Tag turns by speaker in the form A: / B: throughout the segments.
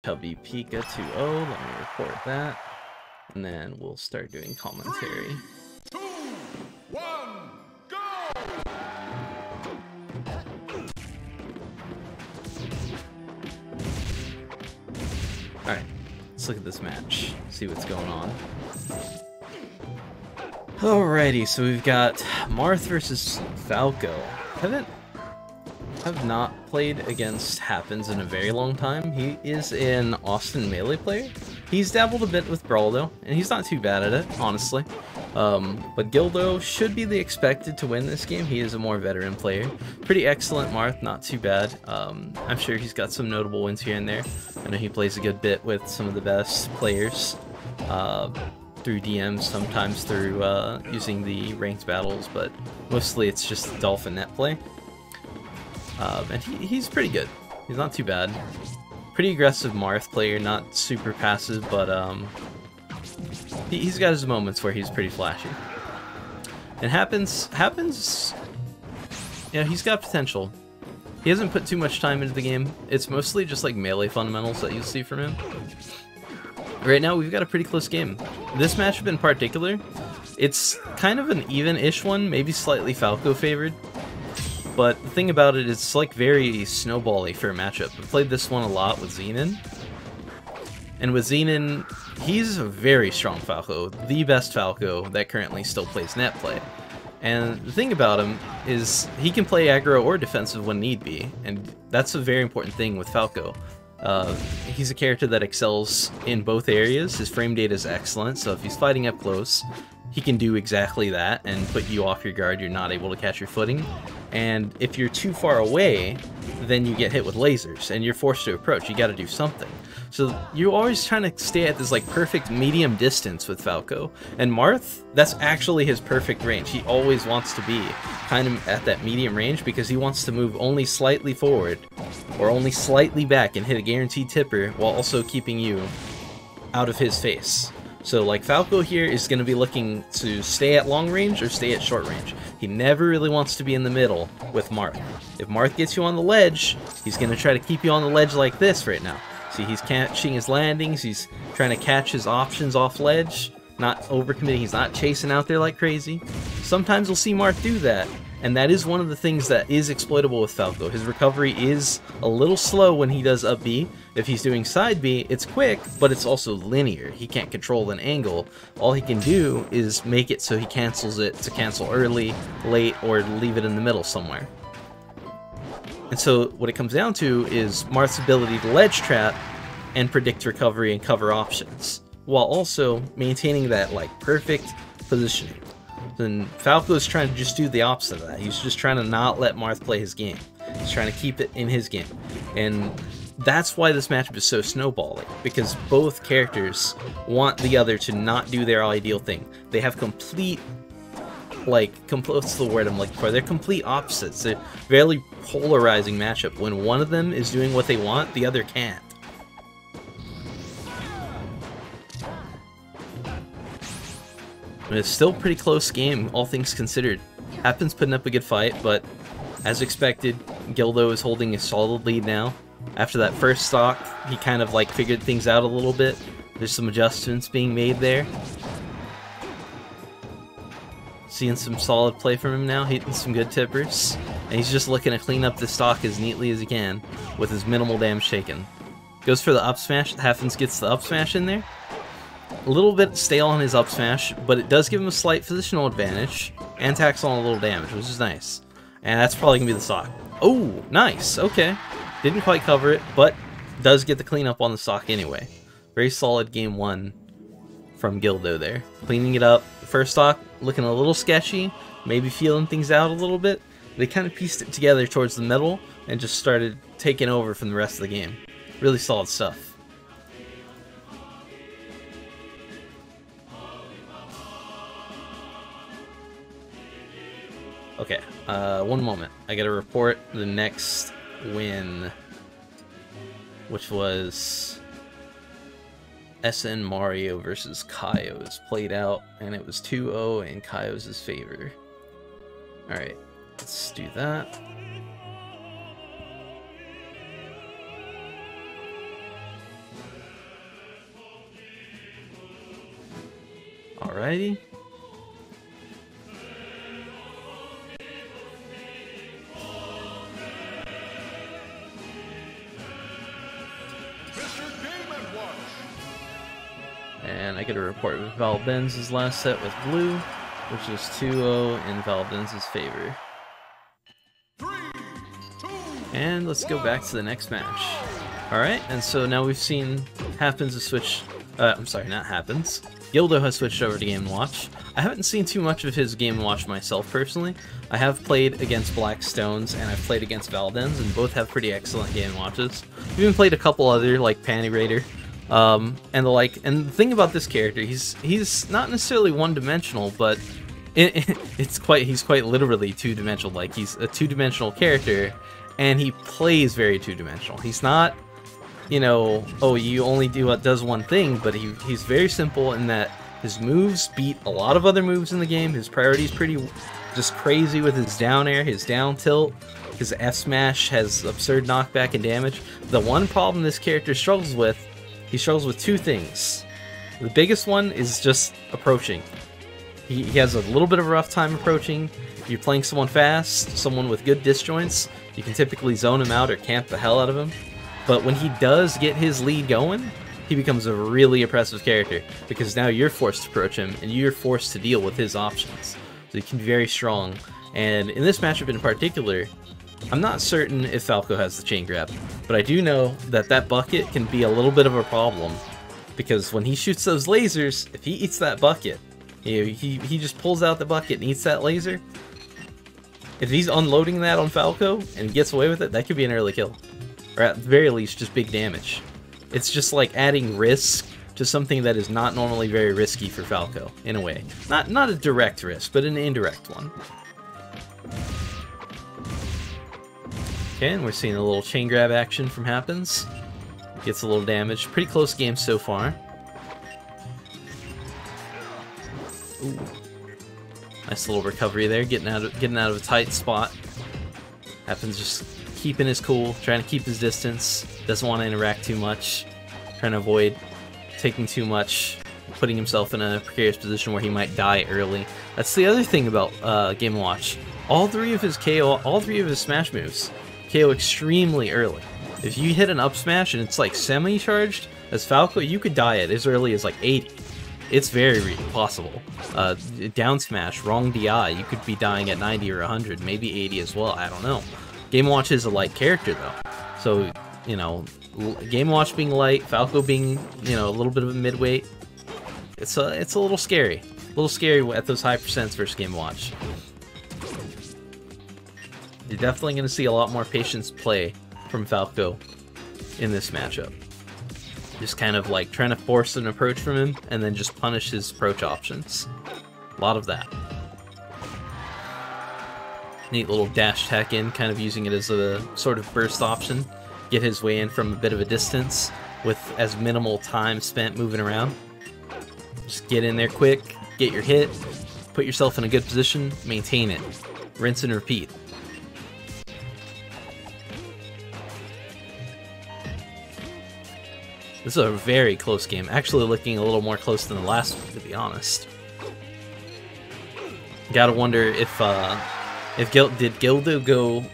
A: Chubby Pika 2-0. Let me report that. And then we'll start doing commentary.
B: 3, 2, 1, go!
A: Alright, let's look at this match, see what's going on. Alrighty, so we've got Marth versus Falco. Have not played against Happens in a very long time. He is an Austin melee player. He's dabbled a bit with Brawl though, and he's not too bad at it, honestly. But Gildo should be the expected to win this game. He is a more veteran player. Pretty excellent Marth, not too bad. I'm sure he's got some notable wins here and there. I know he plays a good bit with some of the best players through DMs, sometimes through using the ranked battles, but mostly it's just Dolphin net play. And he's pretty good. He's not too bad. Pretty aggressive Marth player, not super passive, but he's got his moments where he's pretty flashy. And Happens, yeah, he's got potential. He hasn't put too much time into the game. It's mostly just like melee fundamentals that you'll see from him. Right now, we've got a pretty close game. This matchup in particular, it's kind of an even-ish one, maybe slightly Falco favored. But the thing about it is it's like very snowbally for a matchup. I've played this one a lot with Zenon. And with Zenon, he's a very strong Falco, the best Falco that currently still plays Netplay. And the thing about him is he can play aggro or defensive when need be, and that's a very important thing with Falco. He's a character that excels in both areas. His frame data is excellent, so if he's fighting up close, he can do exactly that and put you off your guard. You're not able to catch your footing. And if you're too far away, then you get hit with lasers and you're forced to approach. You got to do something. So you're always trying to stay at this like perfect medium distance with Falco. And Marth, that's actually his perfect range. He always wants to be kind of at that medium range because he wants to move only slightly forward or only slightly back and hit a guaranteed tipper while also keeping you out of his face. So like Falco here is going to be looking to stay at long range or stay at short range. He never really wants to be in the middle with Marth. If Marth gets you on the ledge, he's going to try to keep you on the ledge like this right now. See, he's catching his landings, he's trying to catch his options off ledge, not overcommitting, he's not chasing out there like crazy. Sometimes we'll see Marth do that, and that is one of the things that is exploitable with Falco. His recovery is a little slow when he does up B. If he's doing side B, it's quick, but it's also linear. He can't control an angle. All he can do is make it so he cancels it to cancel early, late, or leave it in the middle somewhere. And so what it comes down to is Marth's ability to ledge trap and predict recovery and cover options, while also maintaining that like perfect positioning. Then Falco's trying to just do the opposite of that. He's just trying to not let Marth play his game. He's trying to keep it in his game. And that's why this matchup is so snowballing, because both characters want the other to not do their ideal thing. They have complete, what's the word I'm looking for? They're complete opposites. They're very polarizing matchup. When one of them is doing what they want, the other can't. And it's still a pretty close game, all things considered. Happens putting up a good fight, but as expected, Gildo is holding a solid lead now. After that first stock, he kind of like figured things out a little bit. There's some adjustments being made there. Seeing some solid play from him now, hitting some good tippers. And he's just looking to clean up the stock as neatly as he can with his minimal damage taken. Goes for the up smash. Happens gets the up smash in there. A little bit stale on his up smash, but it does give him a slight positional advantage and tacks on a little damage, which is nice. And that's probably going to be the stock. Oh, nice. Okay. Didn't quite cover it, but does get the cleanup on the stock anyway. Very solid game one from Gildo there. Cleaning it up. First stock looking a little sketchy, maybe feeling things out a little bit. They kind of pieced it together towards the middle and just started taking over from the rest of the game. Really solid stuff. Okay, one moment. I gotta report the next win, which was SN Mario versus Kaio's played out, and it was 2-0 in Kaio's favor. Alright, let's do that. Alrighty.
B: Mr. Game and Watch.
A: And I get a report with Valben's last set with blue, which is 2-0 in Valben's favor.
B: 3, 2,
A: And let's go back to the next match. Alright, and so now we've seen Happens to switch... I'm sorry, not Happens. Gildo has switched over to Game & Watch. I haven't seen too much of his Game & Watch myself personally. I have played against Black Stones and I've played against Valden's, and both have pretty excellent Game & Watches. I've even played a couple other, like Panty Raider. And the like. And the thing about this character, he's not necessarily one-dimensional, but he's quite literally two-dimensional. Like, he's a two-dimensional character, and he plays very two-dimensional. He's not, you know, oh, you only do what does one thing, but he's very simple in that his moves beat a lot of other moves in the game. His priority's pretty just crazy with his down air, his down tilt. His F smash has absurd knockback and damage. The one problem this character struggles with, he struggles with two things. The biggest one is just approaching. He has a little bit of a rough time approaching. If you're playing someone fast, someone with good disjoints, you can typically zone him out or camp the hell out of him. But when he does get his lead going, he becomes a really oppressive character, because now you're forced to approach him, and you're forced to deal with his options. So he can be very strong. And in this matchup in particular, I'm not certain if Falco has the chain grab, but I do know that that bucket can be a little bit of a problem, because when he shoots those lasers, if he eats that bucket, he just pulls out the bucket and eats that laser. If he's unloading that on Falco and gets away with it, that could be an early kill. Or at the very least, just big damage. It's just like adding risk to something that is not normally very risky for Falco, in a way. Not a direct risk, but an indirect one. Okay, and we're seeing a little chain grab action from Happens. Gets a little damage. Pretty close game so far. Ooh. Nice little recovery there, getting out of a tight spot. Happens just keeping his cool, trying to keep his distance. Doesn't want to interact too much. Trying to avoid taking too much, putting himself in a precarious position where he might die early. That's the other thing about Game & Watch. All three of his smash moves KO extremely early. If you hit an up smash and it's like semi-charged, as Falco, you could die at as early as like 80. It's very possible. Down smash, wrong DI, you could be dying at 90 or 100, maybe 80 as well, I don't know. Game & Watch is a light character though. So, you know, Game & Watch being light, Falco being, you know, a little bit of a midweight, it's a little scary. A little scary at those high percents versus Game & Watch. You're definitely going to see a lot more patience play from Falco in this matchup. Just kind of like trying to force an approach from him and then just punish his approach options. A lot of that. Neat little dash tech in, kind of using it as a sort of burst option. Get his way in from a bit of a distance with as minimal time spent moving around. Just get in there quick, get your hit, put yourself in a good position, maintain it. Rinse and repeat. This is a very close game. Actually looking a little more close than the last one, to be honest. Gotta wonder if did Gildo go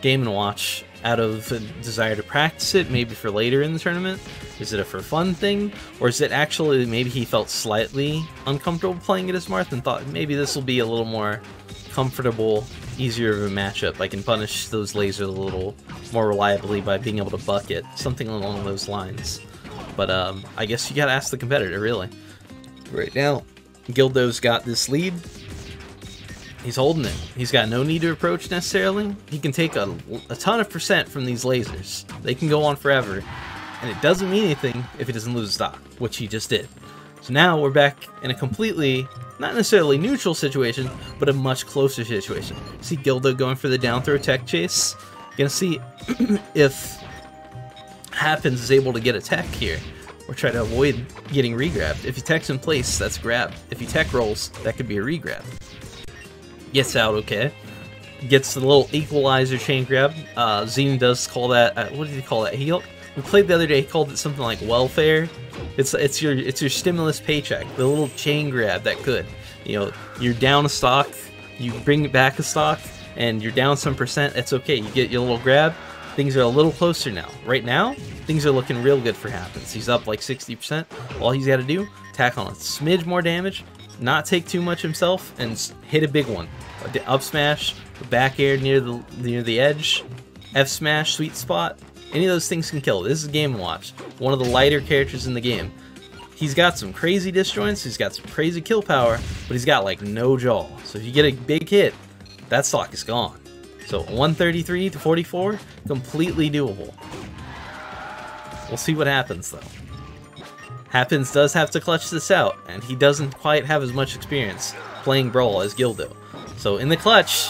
A: Game & Watch out of a desire to practice it, maybe for later in the tournament? Is it a for fun thing? Or is it actually maybe he felt slightly uncomfortable playing it as Marth and thought maybe this will be a little more comfortable, easier of a matchup. I can punish those lasers a little more reliably by being able to bucket, something along those lines. But I guess you gotta ask the competitor, really. Right now, Gildo's got this lead. He's holding it. He's got no need to approach necessarily. He can take a ton of percent from these lasers. They can go on forever, and it doesn't mean anything if he doesn't lose stock, which he just did. So now we're back in a completely, not necessarily neutral situation, but a much closer situation. See Gildo going for the down throw tech chase. Gonna see if Happens is able to get a tech here, or try to avoid getting regrabbed. If he techs in place, that's grab. If he tech rolls, that could be a regrab. Gets out okay. Gets the little equalizer chain grab. Xene does call that, what did he call that? We played the other day, he called it something like welfare. It's your stimulus paycheck, the little chain grab that could. You know, you're down a stock, you bring back a stock, and you're down some percent. It's okay. You get your little grab. Things are a little closer now. Right now, things are looking real good for Happens. He's up like 60%. All he's got to do, tack on a smidge more damage, not take too much himself, and hit a big one. Up smash, back air near the edge, F smash, sweet spot. Any of those things can kill. This is Game & Watch, one of the lighter characters in the game. He's got some crazy disjoints, he's got some crazy kill power, but he's got like no jaw. So if you get a big hit, that stock is gone. So 133 to 44, completely doable. We'll see what happens though. Happens does have to clutch this out, and he doesn't quite have as much experience playing Brawl as Gildo. So in the clutch,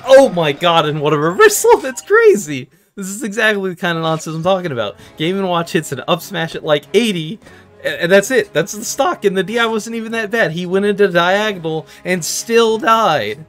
A: oh my god, and what a reversal, that's crazy! This is exactly the kind of nonsense I'm talking about. Game & Watch hits an up smash at like 80, and that's it. That's the stock, and the DI wasn't even that bad. He went into diagonal and still died.